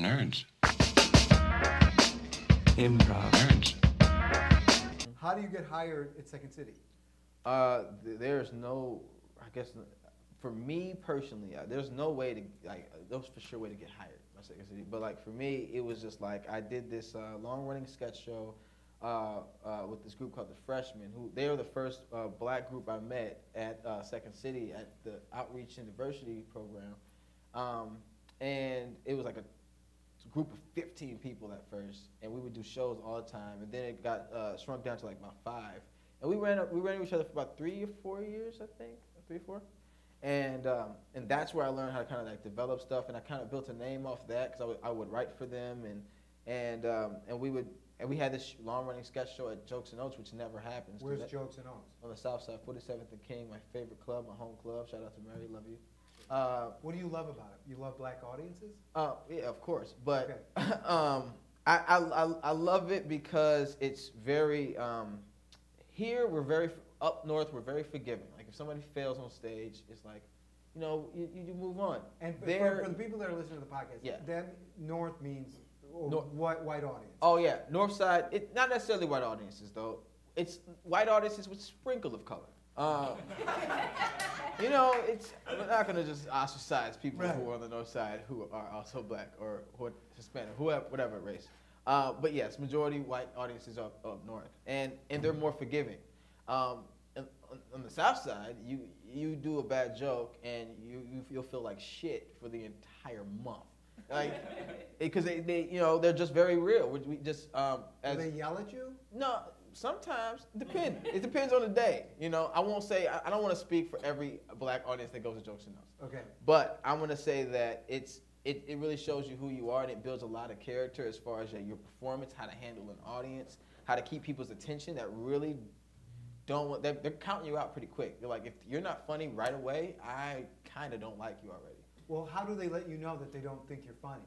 nerds. Improv. Nerds. How do you get hired at Second City? There's no, I guess, for me personally, there's no way to, like, there's for sure way to get hired by Second City. But like for me, it was just like I did this long-running sketch show with this group called the Freshmen. Who they were the first black group I met at Second City at the Outreach and Diversity program, and it was like a group of 15 people at first, and we would do shows all the time, and then it got shrunk down to like about 5. And we ran with each other for about 3 or 4 years, I think, 3 or 4. And that's where I learned how to kind of like develop stuff, and I kind of built a name off that because I would write for them, and we had this long-running sketch show at Jokes and Oats, which never happens. Where's Jokes and Oats? On the Southside, 47th and King, my favorite club, my home club. Shout out to Mary, love you. What do you love about it? You love black audiences? Yeah, of course, but Okay. I love it because it's very. Here we're very up north. We're very forgiving. Like if somebody fails on stage, it's like, you know, you move on. And for the people that are listening to the podcast, Yeah. that North means white audience. Oh yeah, Northside. Not necessarily white audiences though. It's white audiences with a sprinkle of color. You know, we're not gonna just ostracize people Right. who are on the north side who are also black or who are Hispanic, whatever race. But yes, majority white audiences are up north, and they're more forgiving. On the south side, you do a bad joke and you'll feel like shit for the entire month, like because they you know they're just very real. We just Do they yell at you? no. Sometimes it depends on the day. You know, I won't say I don't want to speak for every black audience that goes to Jokes and Notes. Okay. But I'm gonna say that it really shows you who you are, and it builds a lot of character as far as your performance, how to handle an audience, how to keep people's attention that really don't want. They're counting you out pretty quick. They're like, if you're not funny right away, I kind of don't like you already. Well, how do they let you know that they don't think you're funny?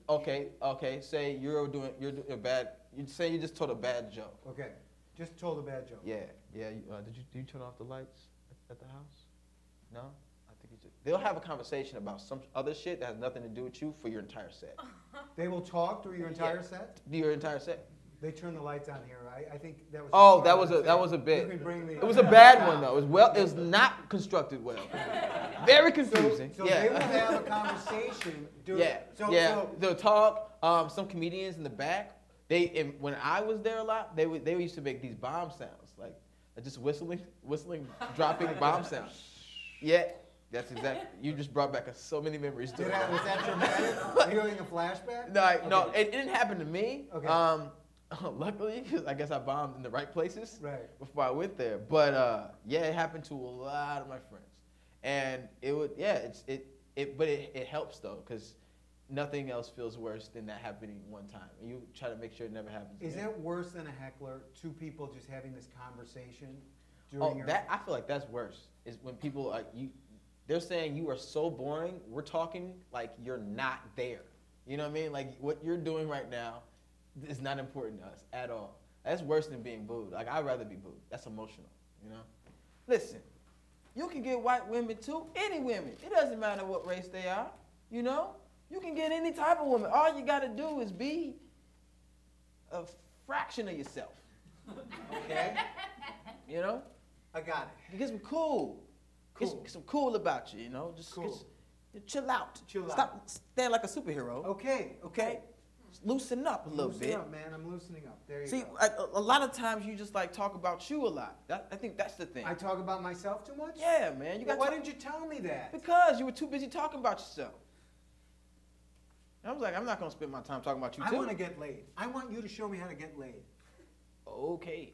Okay. Say you're doing a bad. You say you just told a bad joke. Okay. Just told a bad joke. Yeah. Did you turn off the lights at the house? No, I think you just. They'll have a conversation about some other shit that has nothing to do with you for your entire set. They will talk through your entire set? Your entire set. They turn the lights on here. I think that was. Oh, that was a bit. You can bring It was a bad one though. It was not constructed well. Very confusing. So yeah. they will have a conversation. Yeah. So They'll talk. Some comedians in the back. When I was there a lot, they used to make these bomb sounds, like just whistling, dropping bomb sounds. Yeah, that's exactly. You just brought back so many memories. was that traumatic? Are you having a flashback? No, it didn't happen to me. Okay. Luckily, because I guess I bombed in the right places Right. before I went there. But yeah, it happened to a lot of my friends, and but it helps though, because nothing else feels worse than that happening one time. And you try to make sure it never happens again. Is that worse than a heckler? Two people just having this conversation I feel like that's worse. Is when people they're saying you are so boring. We're talking like you're not there. You know what I mean? Like what you're doing right now is not important to us at all. That's worse than being booed. Like I'd rather be booed. That's emotional. You know. Listen, you can get white women too. Any women. It doesn't matter what race they are. You know. You can get any type of woman. All you got to do is be a fraction of yourself. Okay? You know? I got it. Get some cool. Get some cool about you, you know? Just chill out. Stop stand like a superhero. Okay. Just loosen up a little bit. Loosen up, man. I'm loosening up. There you See, go. a lot of times you just like talk about you a lot. I think that's the thing. I talk about myself too much? Yeah, man. Why didn't you tell me that? Because you were too busy talking about yourself. I was like, I'm not going to spend my time talking about you, too. I want to get laid. I want you to show me how to get laid. Okay.